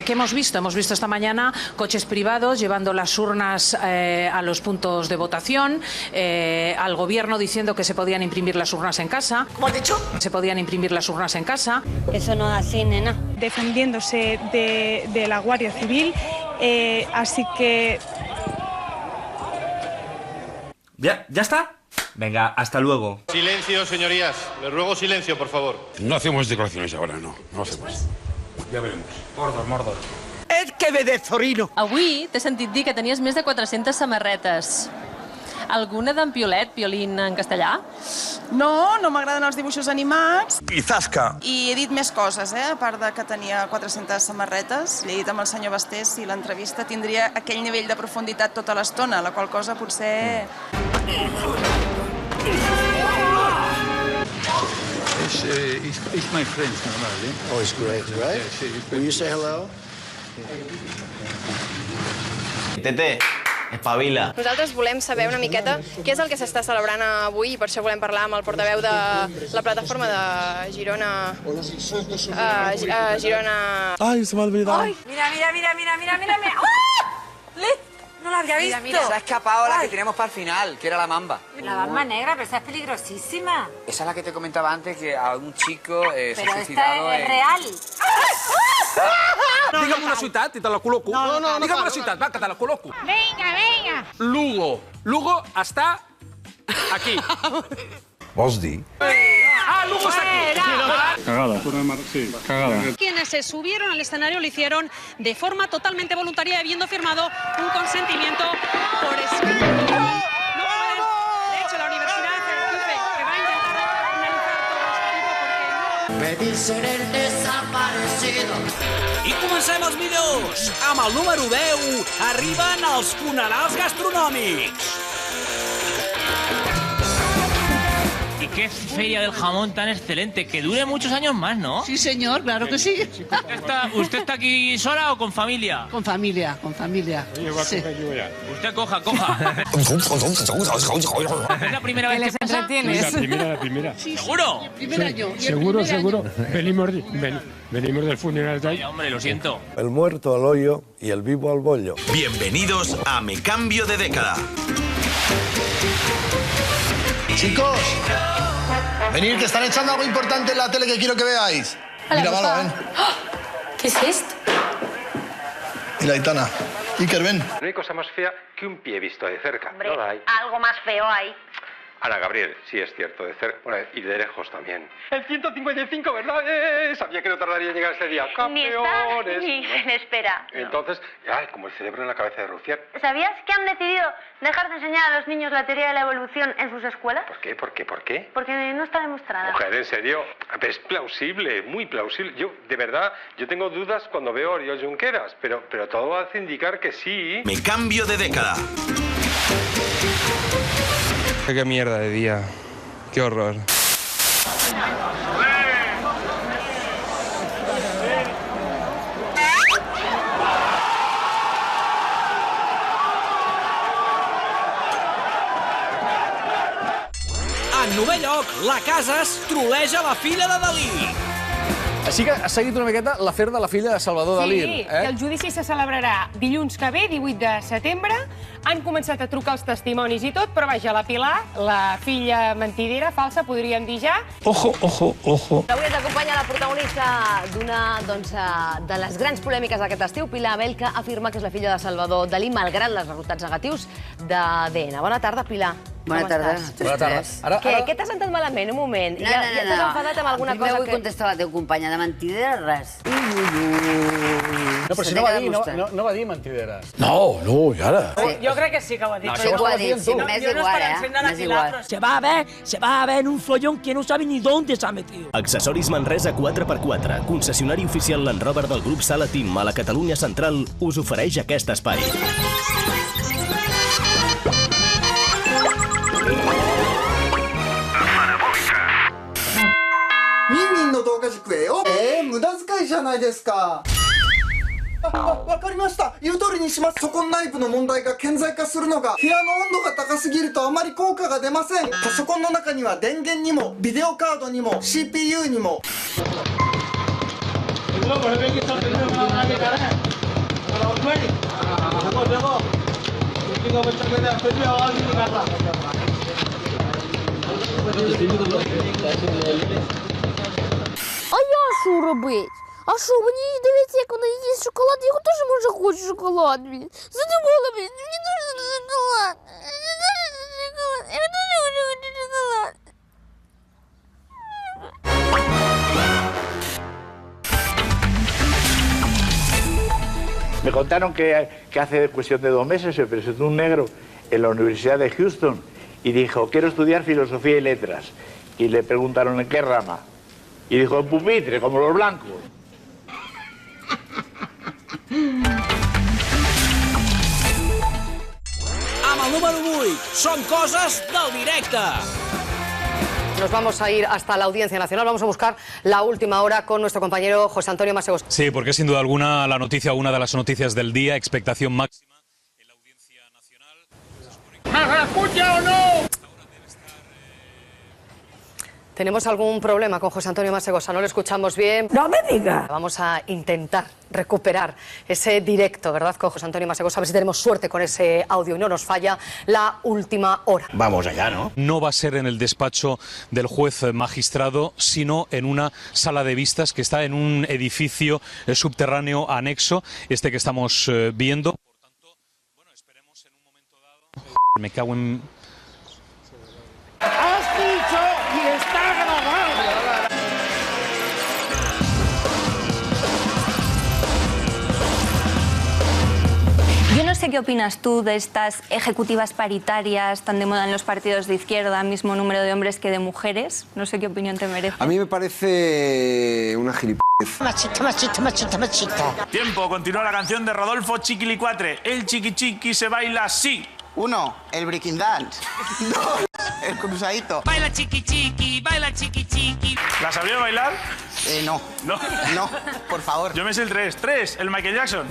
¿Qué hemos visto? Hemos visto esta mañana coches privados llevando las urnas a los puntos de votación, al gobierno diciendo que se podían imprimir las urnas en casa. ¿Cómo has dicho? Se podían imprimir las urnas en casa. Eso no es así, nena. Defendiéndose de la Guardia Civil, así que... ¿Ya está? Venga, hasta luego. Silencio, señorías. Les ruego silencio, por favor. No hacemos declaraciones ahora, no hacemos. Ja veremos. Mordos. És que ve de Zorino. Avui t'he sentit dir que tenies més de 400 samarretes. Alguna d'en Piolet, Piolín en castellà? No, no m'agraden els dibuixos animats. I zasca. I he dit més coses, a part de que tenia 400 samarretes. Li he dit amb el senyor Basté si l'entrevista tindria aquell nivell de profunditat tota l'estona, la qual cosa potser... It's my friend, normally. Oh, it's great, right? Will you say hello? Tete, espavila. Nosaltres volem saber una miqueta què és el que s'està celebrant avui i per això volem parlar amb el portaveu de la plataforma de Girona... Girona... Ai, se m'ha olvidat. Ay, mira. ¡Oh! Liz, no la había visto. Mira, se ha escapado la que teníamos para el final, que era la mamba. La bamba negra, pero esa es peligrosísima. Esa es la que te comentaba antes, que a un chico se ha Pero suicidado esta es real. Digue'm una ciutat i te la col·loco. No, digue'm una ciutat, va, que te la col·loco. Venga. Lugo. Lugo està aquí. Vols dir? Lugo està aquí. Cagada. Sí, cagada. Quienes se subieron al escenario lo hicieron de forma totalmente voluntaria, habiendo firmado un consentimiento por escrito. No pueden. De hecho, la universidad dice que va a intentar analizar todo esto porque no... Me dicen el desaparecido. I comencem els vídeos. Amb el número 10 arriben els funerals gastronòmics. Y qué feria del jamón tan excelente, que dure muchos años más, ¿no? Sí, señor, claro que sí. ¿Usted está aquí sola o con familia? Con familia. Sí. Usted coja. ¿Es la primera vez que pasa? La primera. ¿Seguro? Primer año. Seguro. Venimos del funeral de ahí. Ay, hombre, lo siento. El muerto al hoyo y el vivo al bollo. Bienvenidos a Me Cambio de Década. Chicos, venid, que están echando algo importante en la tele que quiero que veáis. Mira, Vala, ven. ¿Qué es esto? Y la Aitana. Iker, ven. No hay cosa más fea que un pie visto de cerca. Hombre, No la hay. algo más feo hay. Ana Gabriel, sí es cierto, de cerca. Bueno, y de lejos también. El 155, ¿verdad? Sabía que no tardaría en llegar ese día. ¡Campeones! Ni se le espera. Entonces, ay, como el cerebro en la cabeza de Rufián. ¿Sabías que han decidido dejar de enseñar a los niños la teoría de la evolución en sus escuelas? ¿Por qué? Porque no está demostrada. Mujer, en serio, es plausible, muy plausible. Yo, de verdad, yo tengo dudas cuando veo a Oriol Junqueras, pero todo hace indicar que sí. Me Cambio de Década. Qué mierda de día. Qué horror. En novè lloc, la Casas troleja la filla de Dalí. Així que ha seguit una miqueta l'afer de la filla de Salvador Dalí. Sí, que el judici se celebrarà dilluns que ve, 18 de setembre. Han començat a trucar els testimonis i tot, però vaja, la Pilar, la filla mentidera, falsa, podríem dir ja. Ojo. Avui ens acompanya la protagonista d'una de les grans polèmiques d'aquest estiu. Pilar Abel, que afirma que és la filla de Salvador Dalí, malgrat els resultats negatius d'ADN. Bona tarda, Pilar. Bona tarda. Bona tarda. Què t'has sentat malament? Un moment. Ja t'has enfadat amb alguna cosa que... Primer vull contestar a la teva companya. De mentidera, res. No, però si no va dir mentideres. No, i ara? Jo crec que sí que ho ha dit. Sí, ho ha dit. Sí, m'és igual, M'és igual. Se va a ver un follón que no sabe ni dónde se ha metido. Accessoris Manresa 4x4, concessionari oficial Land Rover del grup Sala Team a la Catalunya Central, us ofereix aquest espai. ミンミンの動画軸へよ。無駄遣いじゃないですか。わかりました。言う通りにします。そこの内部の問題が顕在化するのが、部屋の温度が高すぎるとあまり効果が出ません。パソコンの中には電源にもビデオカードにも CPU にも。А я що робить? А що, мені дивиться, як вона їсть шоколад, я теж, може, хочу шоколад, блін. Задумала, блін, мені дуже шоколад. Я дуже хочу шоколад. Me contaron que hace cuestión de 2 meses se presentó un negro en la Universidad de Houston y dijo, quiero estudiar filosofía y letras. Y le preguntaron, ¿en qué rama? Y dijo, en pupitre, como los blancos. Amb el número 8, són coses del directe. Nos vamos a ir hasta la Audiencia Nacional. Vamos a buscar la última hora con nuestro compañero José Antonio Masegos. Sí, porque sin duda alguna la noticia, una de las noticias del día, expectación máxima en la Audiencia Nacional. ¿Me escucha o no? ¿Tenemos algún problema con José Antonio Masegosa? ¿No lo escuchamos bien? ¡No me diga! Vamos a intentar recuperar ese directo, ¿verdad?, con José Antonio Masegosa. A ver si tenemos suerte con ese audio y no nos falla la última hora. Vamos allá, ¿no? No va a ser en el despacho del juez magistrado, sino en una sala de vistas que está en un edificio subterráneo anexo, este que estamos viendo. Por tanto, bueno, esperemos en un momento dado... Me cago en... ¡Has dicho y está grabado! Yo no sé qué opinas tú de estas ejecutivas paritarias tan de moda en los partidos de izquierda, mismo número de hombres que de mujeres. No sé qué opinión te merece. A mí me parece una gilipollez. Machista, machista, machista, machista. Tiempo, continúa la canción de Rodolfo Chiquilicuatre. El chiqui chiqui se baila así. 1, el breaking dance. 2, el cruzadito. Baila chiqui chiqui, baila chiqui chiqui. ¿La sabía bailar? No. No. No, por favor. Yo me sé el 3. 3, el Michael Jackson.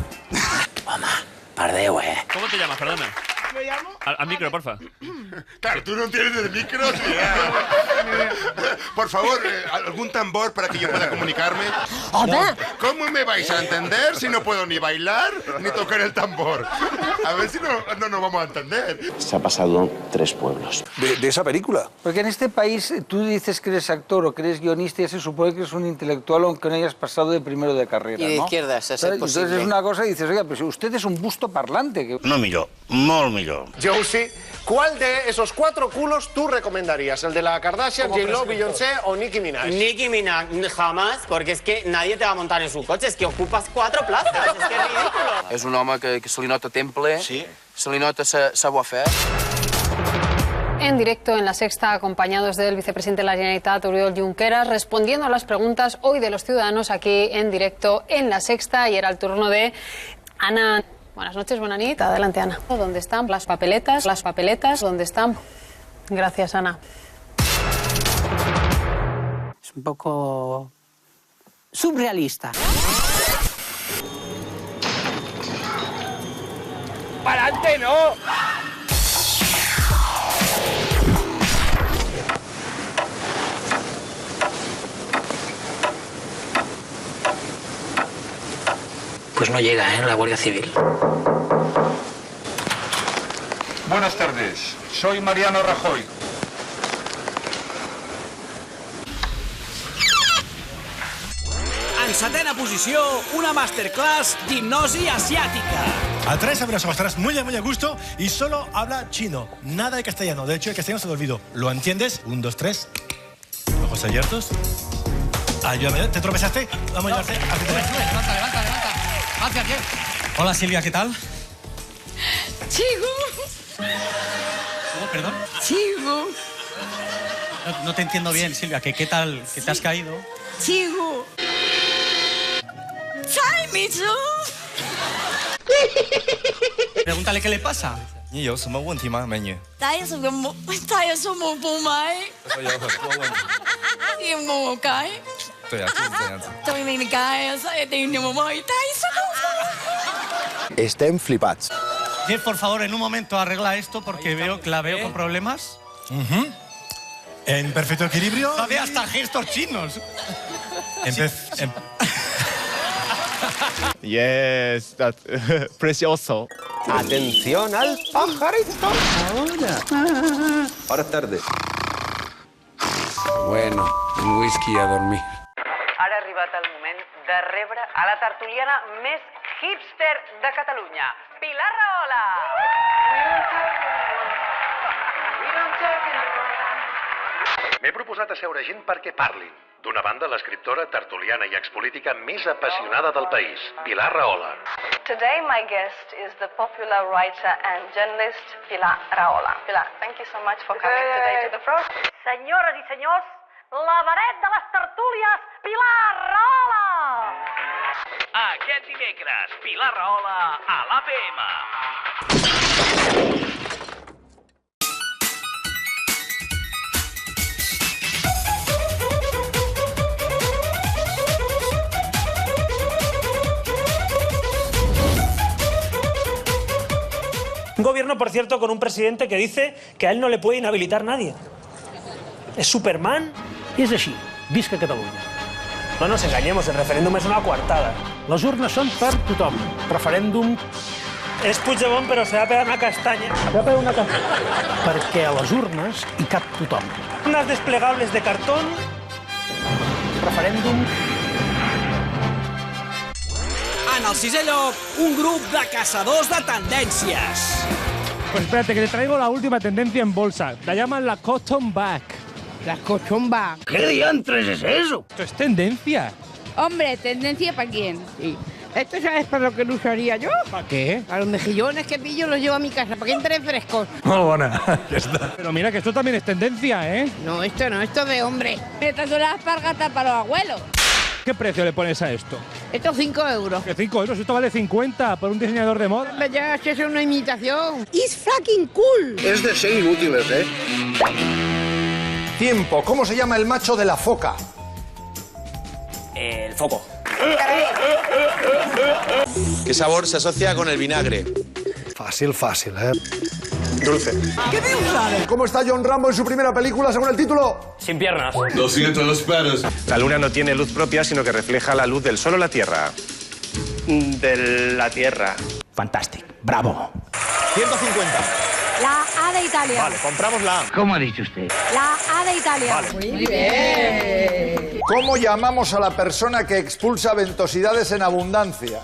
Pardeo, ¿Cómo te llamas? Perdona. ¿Me llamo? Al micro, porfa. Claro, tú no tienes el micro. Sí, por favor, algún tambor para que yo pueda comunicarme. ¿Cómo me vais a entender si no puedo ni bailar ni tocar el tambor? A ver si no nos vamos a entender. Se ha pasado 3 pueblos. De esa película. Porque en este país tú dices que eres actor o que eres guionista y se supone que eres un intelectual aunque no hayas pasado de primero de carrera, Y de ¿no? izquierdas, es posible. Entonces es una cosa y dices, oiga, pues usted es un busto parlante. Que... No millor, molt millor. Josie, ¿cuál de esos 4 culos tú recomendarías? ¿El de la Kardashian, J-Lo, Beyoncé o Nicki Minaj? Nicki Minaj, jamás, porque es que nadie te va a montar en su coche, es que ocupas 4 plazas, es que es ridículo. És un home que se li nota temple, sí. Se li nota savoir-faire. En directo en La Sexta, acompañados del vicepresidente de la Generalitat, Oriol Junqueras, respondiendo a las preguntas hoy de los ciudadanos aquí en directo en La Sexta. Y era el turno de Ana. Buenas noches, buena nit. Adelante, Ana. ¿Dónde están las papeletas? Las papeletas, ¿dónde están? Gracias, Ana. Es un poco surrealista. ¡Para adelante, no! Pues no llega, la Guardia Civil. Buenas tardes, soy Mariano Rajoy. En 7ª posició, una masterclass d'hipnosi asiàtica. Atrae a las estarás muy a gusto y solo habla chino, nada de castellano. De hecho, el castellano se lo olvido. ¿Lo entiendes? 1, 2, 3. Ojos abiertos. Ayúdame, ¿te tropezaste? Vamos a ayudarte. Levanta. Gracias, bien. Hola, Silvia, ¿qué tal? Chigo. ¿Cómo, perdón? Chigo. No te entiendo bien, Silvia. ¿Qué tal? ¿Que te has caído? Chigo. Pregúntale qué le pasa. 你有什么问题吗，美女？他有什么不满？我有很多问题。Estem flipats. Jeff, por favor, en un momento arregla esto porque la veo con problemas. En perfecto equilibrio. Hace hasta gestos chinos. Yes, that's precioso. Atención al pajarito. Ahora es tarde. Bueno, un whisky a dormir. Ara ha arribat el moment de rebre a la tertuliana més hipster de Catalunya, Pilar Rahola. M'he proposat asseure gent perquè parlin. D'una banda, l'escriptora, tertuliana i expolítica més apassionada del país, Pilar Rahola. Today my guest is the popular writer and journalist Pilar Rahola. Pilar, thank you so much for coming today to the program. Senyores i senyors, la vedet de les tertúlies, Pilar Rahola! Aquest dimecres, Pilar Rahola a l'APM. Un gobierno, por cierto, con un presidente que dice que a él no le puede inhabilitar nadie. ¿Es Superman? I és així. Visca Catalunya. No nos engañemos, el referéndum es una coartada. Les urnes són per tothom. Referèndum... Es Puigdemont, però se va pegar una castanya. Se va pegar una castanya. Perquè a les urnes hi cap tothom. Unas desplegables de cartón. Referèndum... En el sisè lloc, un grup de caçadors de tendències. Pues espérate, que te traigo la última tendencia en bolsa. La llaman la cotton bag. La cotton bag. ¿Qué diantres es eso? Esto es tendencia. Hombre, ¿tendencia para quién? Sí. ¿Esto sabes para lo que lo usaría yo? ¿Para qué? Para los mejillones que pillo los llevo a mi casa, para que entren frescos. Muy buena, ya está. Pero mira que esto también es tendencia, ¿eh? No, esto de hombre. Estas son las espargatas para los abuelos. ¿Qué precio le pones a esto? Esto 5 euros. ¿Qué 5 euros? Esto vale 50 por un diseñador de moda. Ya, es una imitación. It's fucking cool. Es de ser inútiles, ¿eh? Tiempo. ¿Cómo se llama el macho de la foca? El foco. ¿Qué sabor se asocia con el vinagre? Fácil, ¿eh? Dulce. ¿Qué dices? ¿Cómo está John Rambo en su primera película, según el título? Sin piernas. Lo siento, los perros. La luna no tiene luz propia, sino que refleja la luz del sol o la tierra. De la tierra. Fantàstic. Bravo. 150. La A de Italia. Vale, compramos la A. ¿Cómo ha dicho usted? La A de Italia. Vale. Muy bien. ¿Cómo llamamos a la persona que expulsa ventosidades en abundancia?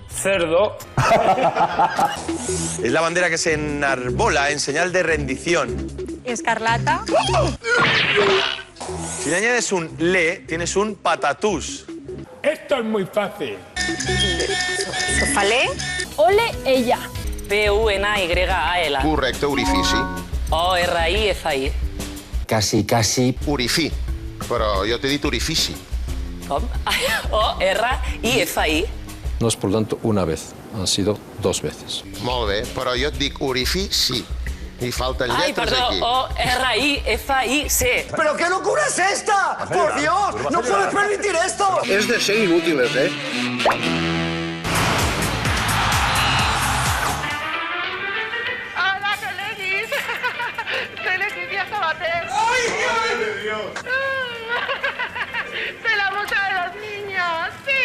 Cerdo. Es la bandera que se enarbola en señal de rendición. Escarlata. Si le añades un le, tienes un patatús. Esto es muy fácil. Sofalé. Ole ella. P-U-N-A-Y-A-L. Correcte, orifici. O-R-I-F-I. Quasi. Orifi. Però jo t'he dit orifici. Com? O-R-I-F-I. No es por tanto una vez, han sido 2 veces. Molt bé, però jo et dic orifici. Y faltan Ay, letras perdón, aquí. O-R-I-F-I-C. ¿Pero qué locura es esta? ¡Por Dios! ¡No puedes permitir esto! Es de ser inútiles, ¿eh? ¡Hola, Teledis! ¡Teledis Sabater! ¡Ay, Dios! ¡De la boca de los niños! ¡Sí!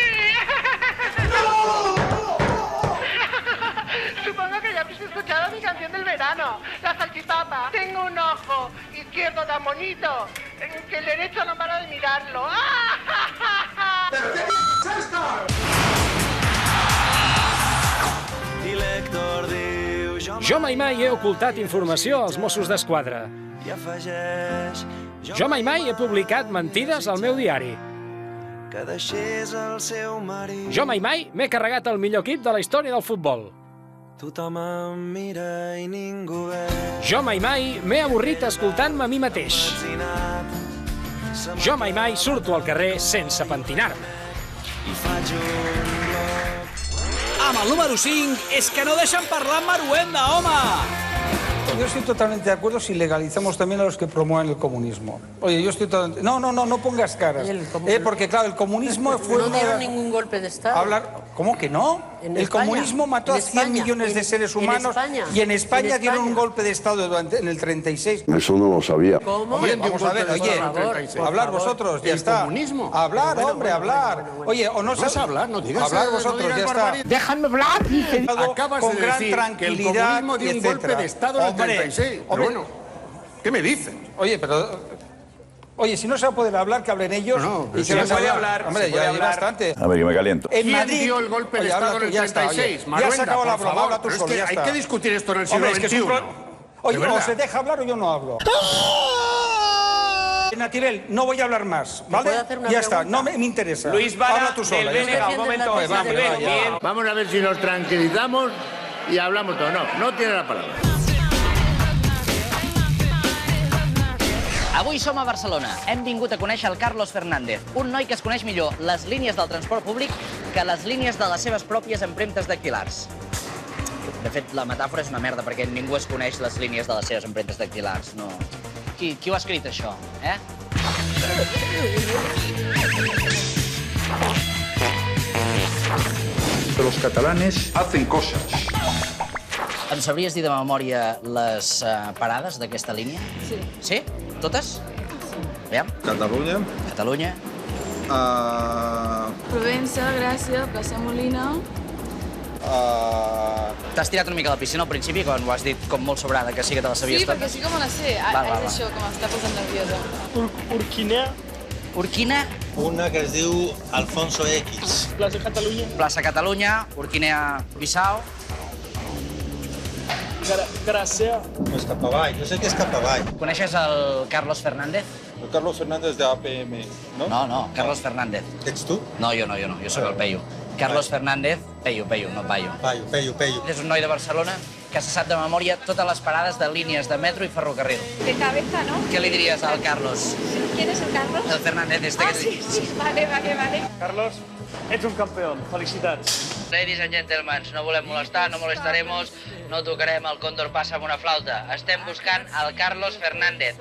Supongo que ya habéis escuchado mi canción del verano, La Salchipapa. Tengo un ojo izquierdo tan bonito que el derecho no para de mirarlo. ¿Pero qué es esto? Jo mai he ocultat informació als Mossos d'Esquadra. Jo mai he publicat mentides al meu diari. Jo mai m'he carregat el millor equip de la història del futbol. Tothom em mira i ningú ve. Jo mai m'he avorrit escoltant-me a mi mateix. Jo mai surto al carrer sense pentinar-me. Amb el número 5 és que no deixen parlar en Maruenda, home! Yo estoy totalmente de acuerdo si legalizamos también a los que promueven el comunismo. Oye, yo estoy totalmente... No pongas caras. Porque, claro, el comunismo fue... No dieron ningún golpe de Estado. ¿Cómo que no? El comunismo mató a 100 millones de seres humanos y en España dieron un golpe de Estado en el 36. Eso no lo sabía. ¿Cómo? Hombre, vamos a ver, oye, hablar vosotros, ya está. Comunismo. Hablar, hombre, hablar. Oye, o no vas a hablar, no digas. Hablar vosotros, ya está. Déjame hablar. Acabas con de gran decir tranquilidad, que el comunismo dio un golpe de Estado en el 36. Pero bueno, ¿qué me dices? Oye, si no se va a poder hablar, que hablen ellos. Y se puede hablar. Hombre, ya hay bastante. A ver, que me caliento. En ¿Quién Madrid dio el golpe de Estado en el 36? Ya se acabó la broma, habla tú solo, ya Hay está. que discutir esto en el siglo XXI. Oye, o se deja hablar o yo no hablo. Nativel, no voy a hablar más, ¿vale? Ya está, no me interesa. Luis Vara, habla tú sola. del BNG, un momento. Vamos a ver si nos tranquilizamos y hablamos todo. No tiene la palabra. Avui som a Barcelona. Hem vingut a conèixer el Carlos Fernández, un noi que es coneix millor les línies del transport públic que les línies de les seves pròpies empremtes dactilars. De fet, la metàfora és una merda, perquè ningú es coneix les línies de les seves empremtes dactilars. No. Qui ho ha escrit, això? Los catalanes hacen cosas. Em sabries dir de memòria les parades d'aquesta línia? Sí. Sí? Totes? Aviam. Catalunya. Catalunya. Provença, Gràcia, Plaça Molina. T'has tirat una mica a la piscina al principi, quan ho has dit com molt sobrada, que sí que te la sabies Sí, perquè sí que me la sé. És això, que m'està posant nerviosa. Urquina. Una que es diu Alfonso X. Plaça Catalunya. Plaça Catalunya, Urquina Bissau. Gràcia. No és cap avall, jo sé que és cap avall. Coneixes el Carlos Fernández? El Carlos Fernández de APM, no? No, Carlos Fernández. Ets tu? No, jo soc el Peyu. Carlos Fernández, Peyu, no Payo. Peyu. És un noi de Barcelona que se sap de memòria totes les parades de línies de metro i ferrocarril. De cabeza, ¿no? Què li diries al Carlos? ¿Quién es el Carlos? El Fernández este. Sí, vale. Carlos, ets un campeón. Felicitats. Ladies and gentlemen, no volem molestar, no molestaremos, no tocarem el còndor passa amb una flauta. Estem buscant el Carlos Fernández.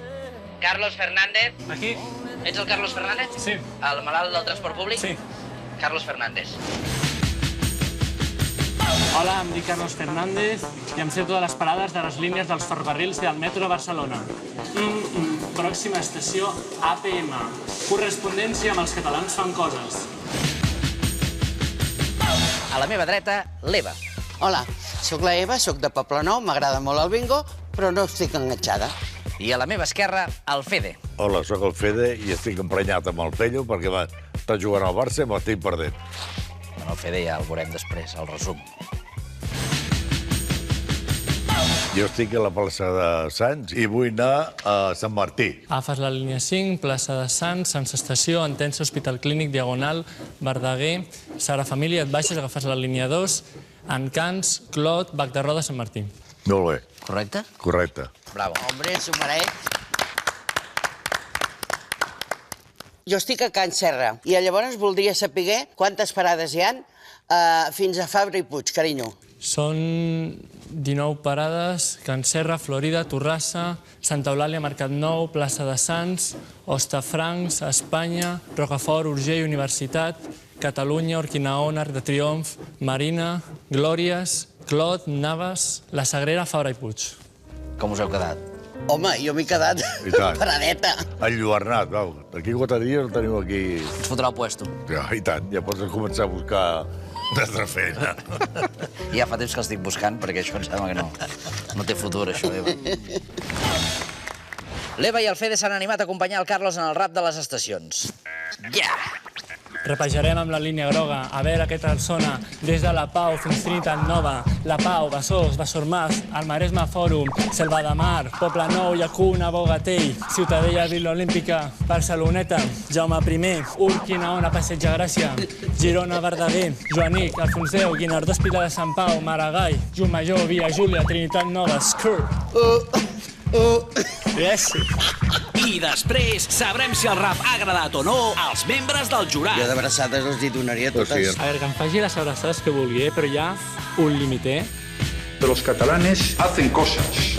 Carlos Fernández? Aquí. Ets el Carlos Fernández? Sí. El malalt del transport públic? Sí. Carlos Fernández. Hola, em dic Carlos Fernández i em sé totes les parades de les línies dels ferrocarrils del metro de Barcelona. Pròxima estació APM. Correspondència amb els catalans fan coses. A la meva dreta, l'Eva. Hola, sóc la Eva, sóc de Poblenou, m'agrada molt el bingo, però no estic enganxada. I a la meva esquerra, el Fede. Hola, sóc el Fede i estic emprenyat amb el Pello perquè està jugant al Barça i m'estic perdent. Bueno, el Fede ja el veurem després, el resum. Jo estic a la plaça de Sants i vull anar a Sant Martí. Agafes la línia 5, plaça de Sants, Sants Estació, Entença, Hospital Clínic, Diagonal, Verdaguer, Sagrada Família, et baixes, agafes la línia 2, Encants, Clot, Bac de Roda, Sant Martí. Molt bé. Correcte? Correcte. Bravo. Hombre, s'ho mereix. Jo estic a Can Serra i llavors voldria saber quantes parades hi han fins a Fabra i Puig, carinyo. Són 19 parades, Can Serra, Florida, Torrassa, Santa Eulàlia, Mercat Nou, plaça de Sants, Hostafrancs, Espanya, Rocafort, Urgell, Universitat, Catalunya, Urquinaona, Arc de Triomf, Marina, Glòries, Clot, Navas, La Sagrera, Fabra i Puig. Com us heu quedat? Home, jo m'he quedat paradeta. Enlluernat, va. D'aquí 4 dies el teniu aquí... Ens fotrà el puesto. Ja, i tant, ja pots començar a buscar una altra feina. Ja fa temps que l'estic buscant, perquè això em sembla que no té futur, això, Eva. L'Eva i el Fede s'han animat a acompanyar el Carlos en el rap de les estacions. Ja! Repejarem amb la línia groga, a veure què tal sona, des de la Pau fins Trinitat Nova, la Pau, Besòs, Besormàs, el Maresme Fòrum, Selva de Mar, Poblenou, Llacuna, Bogatell, Ciutadella, Vila Olímpica, Barceloneta, Jaume I, Urquinaona, Passeig de Gràcia, Girona, Verdaguer, Joanic, Alfonseu, Guinardó, Espita de Sant Pau, Maragall, Llumajor, Via Júlia, Trinitat Nova, Skrr. I després sabrem si el rap ha agradat o no als membres del jurat. Jo d'abraçades les hi donaria totes. A veure, que em faci les abraçades que vulgui, però hi ha un límit, Los catalanes hacen cosas.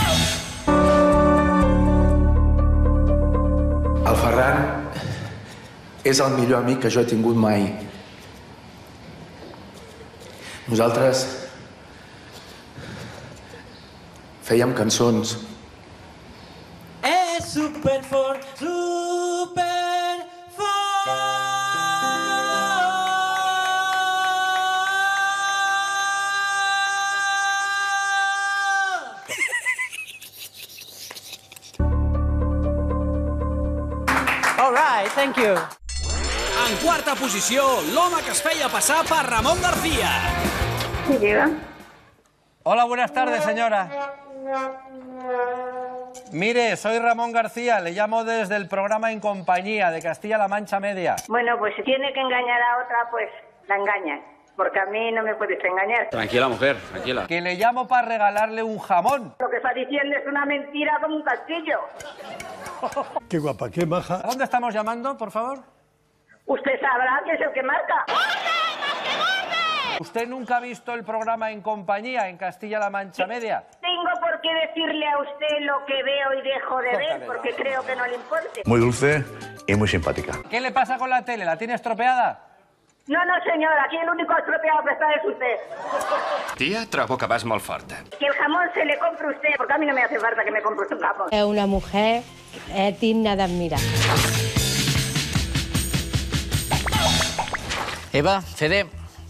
Ferran és el millor amic que jo he tingut mai. Nosaltres fèiem cançons. És superfort, superfort. All right, thank you. En quarta posició, l'home que es feia passar per Ramón García. Sí, diga. Hola, buenas tardes, señora. Mire, soy Ramón García, le llamo desde el programa En Compañía de Castilla-La Mancha Media. Bueno, pues si tiene que engañar a otra, pues la engaña. Porque a mí no me puedes engañar. Tranquila, mujer, tranquila. Que le llamo para regalarle un jamón. Lo que está diciendo es una mentira como un castillo. Qué guapa, qué maja. ¿A dónde estamos llamando, por favor? Usted sabrá que es el que marca. ¿Usted nunca ha visto el programa En Compañía en Castilla-La Mancha Media? Tengo por qué decirle a usted lo que veo y dejo de ver, porque creo que no le importe. Muy dulce y muy simpática. ¿Qué le pasa con la tele? ¿La tiene estropeada? No, no, señor, aquí el único estropeado que está es usted. Tia, trobo que vas molt forta. Que el jamón se le compre usted, porque a mí no me hace falta que me compre usted un jamón. Es una mujer digna de admirar. Eva, Fede,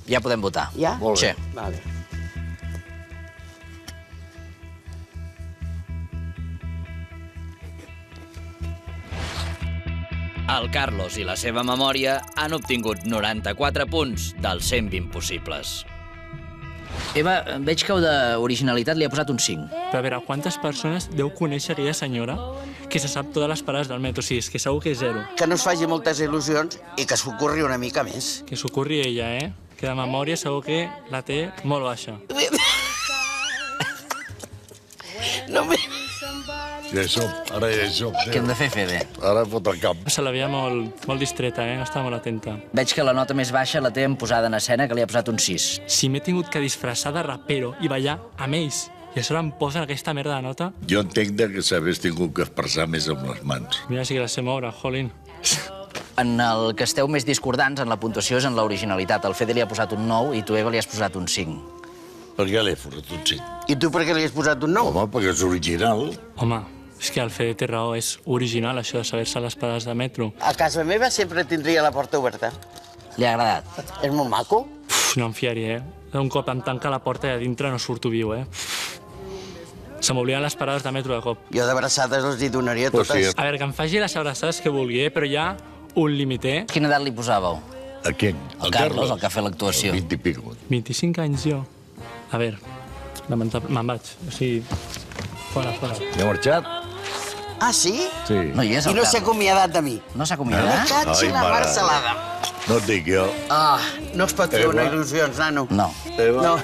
ja podem votar. Ja? Molt bé. Sí. Vale. El Carlos i la seva memòria han obtingut 94 punts dels 120 possibles. Eva, veig que d'originalitat li ha posat un 5. Però a veure, quantes persones deu conèixer aquella senyora que se sap totes les parades del metro? Sí, és que segur que és 0. Que no es faci moltes il·lusions i que s'ocorri una mica més. Que s'ocorri ella, eh? Que de memòria segur que la té molt baixa. No me... Ja hi som, ara ja hi som. Què hem de fer, Fede? Ara fot el camp. Se la veia molt distreta, no estava molt atenta. Veig que la nota més baixa la té en posada en escena, que li ha posat un 6. Si m'he tingut que disfressar de rapero i ballar amb ells, i a sobre em posen aquesta merda de nota... Jo entenc que s'hagués tingut que expressar més amb les mans. Mira, sí que la sé moure, jolín. En el que esteu més discordants en la puntuació és en l'originalitat. El Fede li ha posat un 9 i tu, Eva, li has posat un 5. Per què li he posat un 5? I tu per què li has posat un 9? Home, perquè és original. Home, és que el Fede té raó, és original això de saber-se les parades de metro. A casa meva sempre tindria la porta oberta. Li ha agradat? És molt maco. No em fiaria, Un cop em tanca la porta i a dintre no surto viu, Se m'obliden les parades de metro de cop. Jo d'abraçades els hi donaria totes. A veure, que em faci les abraçades que vulgui, però hi ha un límit, Quina edat li posàveu? A qui? El Carlos, el que ha fet l'actuació. 20 i pico. 25 anys jo. A veure, lamentable, me'n vaig. O sigui, fora. Ja ha marxat? Ah, sí? Sí. No hi és, el I no s'ha Carlos. acomiadat de mi. No s'ha acomiadat? Me caig i la parcelada. No et dic jo. Ah, no es pot fer una il·lusions, nano. No. Eva. No.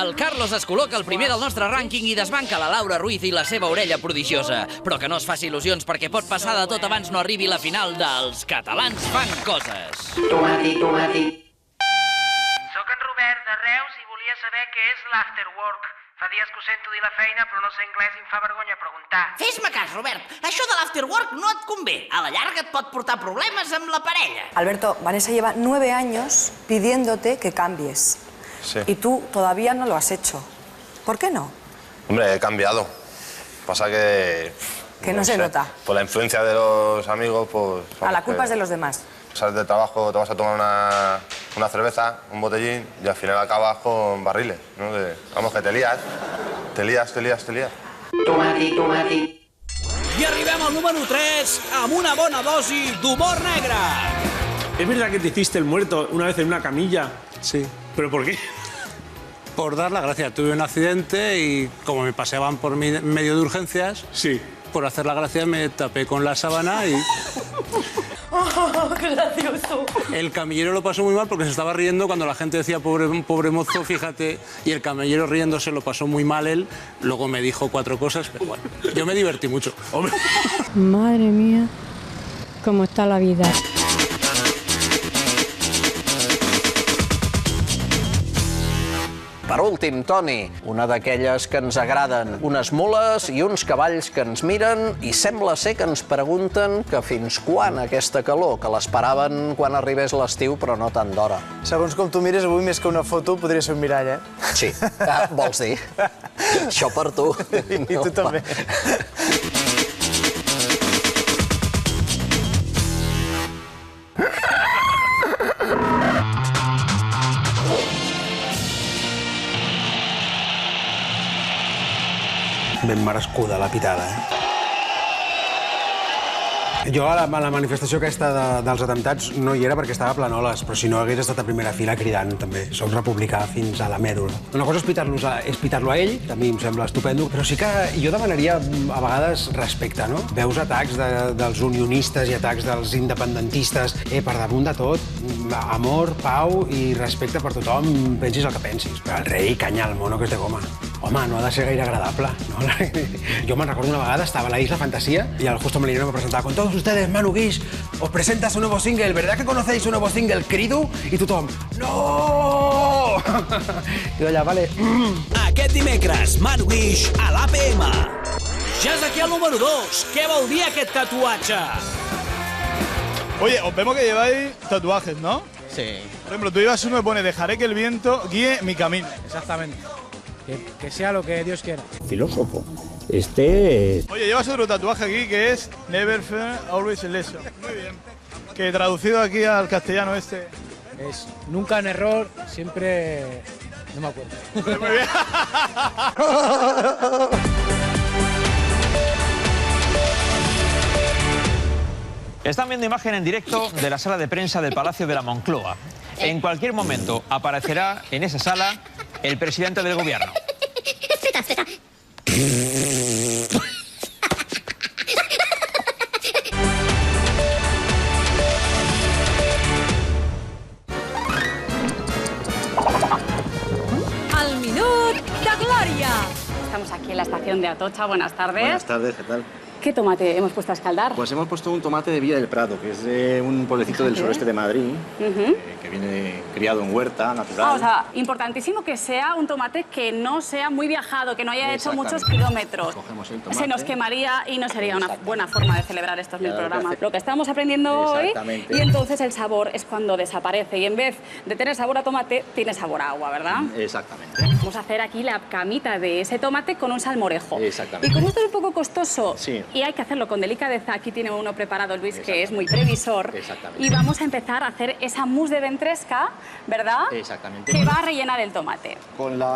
El Carlos es col·loca el primer del nostre rànquing i desbanca la Laura Ruiz i la seva orella prodigiosa. Però que no es faci il·lusions perquè pot passar de tot abans no arribi la final dels Catalans fan coses. Tomati. Soc en Robert, de Reus, i volia saber què és l'afterwork. Fa dies que ho sento dir la feina, però no sé anglès i em fa vergonya preguntar. Fes-me cas, Robert. Això de l'afterwork no et convé. A la llarga et pot portar problemes amb la parella. Alberto, Vanessa lleva 9 años pidiéndote que cambies. Sí. Y tú todavía no lo has hecho. ¿Por qué no? Hombre, he cambiado. Pasa que... Que no se nota. Por la influencia de los amigos, pues... La culpa es de los demás. Sales del trabajo, te vas a tomar una cerveza, un botellín, y al final acabas con barriles, ¿no? Vamos, que te lías. Te lías. Tomati. I arribem al número 3 amb una bona dosi d'humor negre. ¿Es verdad que te hiciste el muerto una vez en una camilla? Sí. ¿Pero por qué? Por dar la gracia. Tuve un accidente y como me paseaban por medio de urgencias, sí. Por hacer la gracia me tapé con la sábana y... ¡Oh, qué gracioso! El camillero lo pasó muy mal porque se estaba riendo cuando la gente decía pobre mozo, fíjate, y el camillero riéndose lo pasó muy mal él. Luego me dijo 4 cosas, pero bueno, yo me divertí mucho. Madre mía, cómo está la vida. per últim, Toni, una d'aquelles que ens agraden. Unes mules i uns cavalls que ens miren i sembla ser que ens pregunten que fins quan aquesta calor, que l'esperaven quan arribés l'estiu, però no tant d'hora. Segons com tu mires, avui més que una foto podria ser un mirall, Sí, vols dir? Això per tu. I tu també. Ben merescuda la pitada, Jo a la manifestació aquesta dels atemptats no hi era perquè estava a Planoles, però si no hagués estat a primera fila cridant, també. Soc republicà fins a la mèdula. Una cosa és pitar-lo a ell, que a mi em sembla estupendo, però sí que jo demanaria a vegades respecte, no? Veus atacs dels unionistes i atacs dels independentistes. Per damunt de tot, amor, pau i respecte per tothom, pensis el que pensis. Però el rei canya al mono que és de goma. Home, no ha de ser gaire agradable, no? Jo me'n recordo una vegada, estava a la Isla Fantasía y el Justo Molinero me presentaba con todos ustedes, Manu Guix, os presentas un nuevo single, ¿verdad que conocéis un nuevo single, querido? I tothom, no! I allà, vale. Aquest dimecres, Manu Guix a l'APM. Ja és aquí el número 2. Què vol dir aquest tatuatge? Oye, os vemos que lleváis tatuajes, ¿no? Sí. Por ejemplo, tú llevas uno que pone dejaré que el viento guíe mi camino. Exactamente. Que sea lo que Dios quiera. Filósofo. Oye, llevas otro tatuaje aquí que es Never Fear, Always in Lesson. Muy bien. Que traducido aquí al castellano Es nunca en error, siempre... No me acuerdo. Muy bien. Están viendo imagen en directo de la sala de prensa del Palacio de la Moncloa. En cualquier momento aparecerá en esa sala el presidente del gobierno. Al minut de glòria. Estamos aquí en la estación de Atocha. Buenas tardes. Buenas tardes, ¿qué tal? ¿Qué tomate hemos puesto a escaldar? Pues hemos puesto un tomate de Villa del Prado, que es de un pueblecito del sureste de Madrid, que viene criado en huerta natural. O sea, importantísimo que sea un tomate que no sea muy viajado, que no haya hecho muchos kilómetros. Cogemos el tomate. Se nos quemaría y no sería una buena forma de celebrar estos 1000 programas. Lo que estamos aprendiendo hoy, y entonces el sabor es cuando desaparece. Y en vez de tener sabor a tomate, tiene sabor a agua, ¿verdad? Exactamente. Vamos a hacer aquí la camita de ese tomate con un salmorejo. Exactamente. Y como esto es un poco costoso, sí, y hay que hacerlo con delicadeza, aquí tiene uno preparado Luis que es muy previsor. Exactamente. Y vamos a empezar a hacer esa mousse de ventresca, ¿verdad? Exactamente. Que va a rellenar el tomate.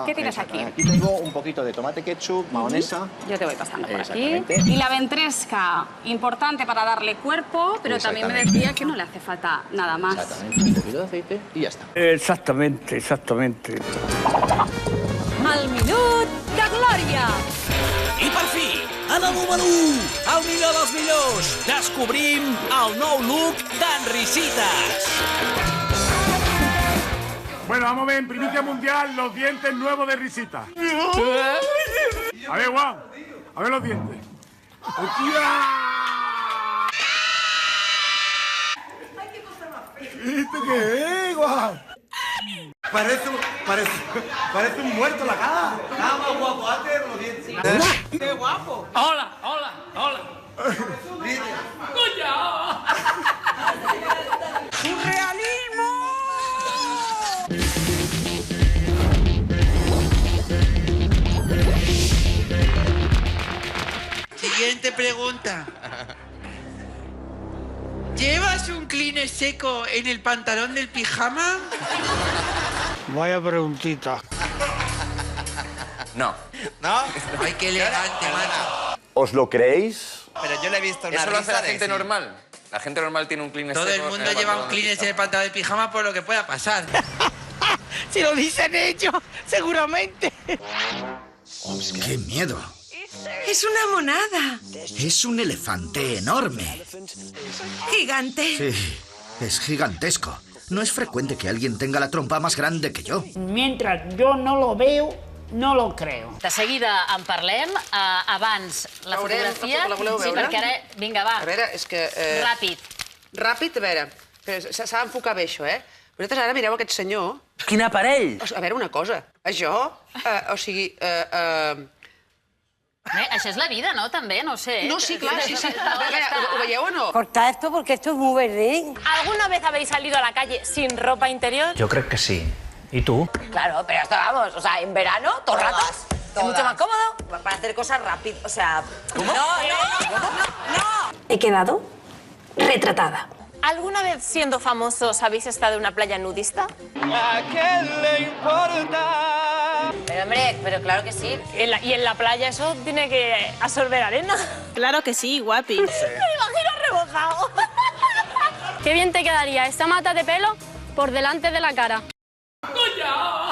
¿Qué tienes aquí? Aquí tengo un poquito de tomate ketchup, mayonesa. Yo te voy pasando por aquí. Y la ventresca, importante para darle cuerpo, pero también me decía que no le hace falta nada más. Exactamente, un poquito de aceite y ya está. Exactamente, exactamente. Al minut de glòria. I per fi, en el número 1, el millor dels millors, descobrim el nou look d'en Risitas. Bueno, vamos a ver, en primicia mundial, los dientes nuevos de Risita. A ver, Juan, a ver los dientes. ¡Hostia! ¿Esto qué es, Juan? Parece un muerto la cara. Nada más guapo, antes los dientes. ¡Qué guapo! Hola, hola, hola. ¡Coño! ¡Surrealismo! Siguiente pregunta. ¿Llevas un Kleenex seco en el pantalón del pijama? Vaya preguntita. No. ¿No? Ay, qué elegante, macho. ¿Os lo creéis? Pero yo le he visto una Eso lo hace risa la de gente sí. normal. La gente normal tiene un Kleenex Todo el seco mundo en el lleva un pantalón Kleenex del en el pantalón del pijama por lo que pueda pasar. Si lo dicen ellos, seguramente. ¡Qué miedo! Es una monada. Es un elefante enorme. Gigante. Sí, es gigantesco. No es frecuente que alguien tenga la trompa más grande que yo. Mientras yo no lo veo, no lo creo. De seguida en parlem. Abans, la fotografia... La voleu Sí, veure? perquè ara... Vinga, va. A veure, és que... Ràpid. Ràpid, a veure, s'ha d'enfocar bé això, eh? Vosaltres ara mireu aquest senyor... Quin aparell? A veure, una cosa. Això, o sigui... Això és la vida, no? També, no sé. No, sí, clar, sí. ¿Ho veieu o no? Corta esto porque esto es muy verde. ¿Alguna vez habéis salido a la calle sin ropa interior? Yo creo que sí. ¿Y tú? Claro, pero esto vamos, o sea, en verano, todo el rato, es mucho más cómodo para hacer cosas rápidas, o sea... ¿Cómo? No. He quedado retratada. ¿Alguna vez siendo famosos habéis estado en una playa nudista? ¿A quién le importa? Pero hombre, pero claro que sí. Y en la playa eso tiene que absorber arena. Claro que sí, guapi. Me imagino rebozado. Qué bien te quedaría esta mata de pelo por delante de la cara. ¡Coño!